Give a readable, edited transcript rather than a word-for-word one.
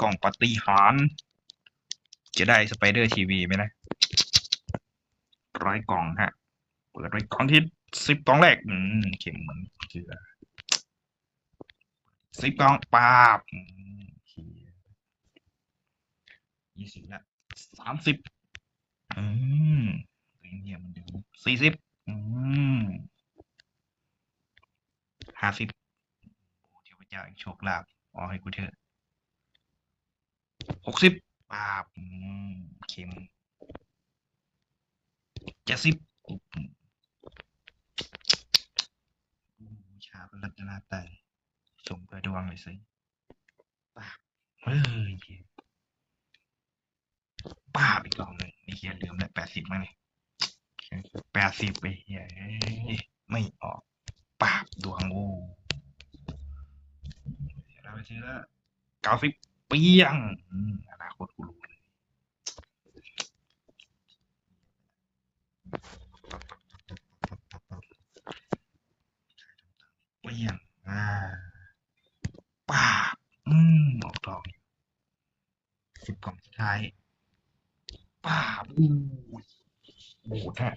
กล่องปาฏิหาริย์จะได้สไปเดอร์ทีวีไหมนะ100 กล่องฮะเปิดไว้กล่องที่10 กล่องแรกเข็มเหมือนเกลือ10 กล่องปาบ20ละ30อืมเงียบมันเดิม40ม50เทพเจ้าแห่งโชคลาภขอให้กูเถอะ60ปาบเข็ม70ชาพระรัตนตรัยส่งเพื่อดวงเลยสิปาบเฮ้ยปาบอีกกล่องหนึ่งนี่เขียนลืมแล้ว80มั้งเนี่ย80ไปเฮ้ยไม่ออกปาบดวงโอ้เสียแล้วไปซื้อแล้ว90เปี้ยงอนาคตกูรู้เลยเปี้ยงปาบออกทอง10 กล่องสุดท้ายปาบโอ้โหแท้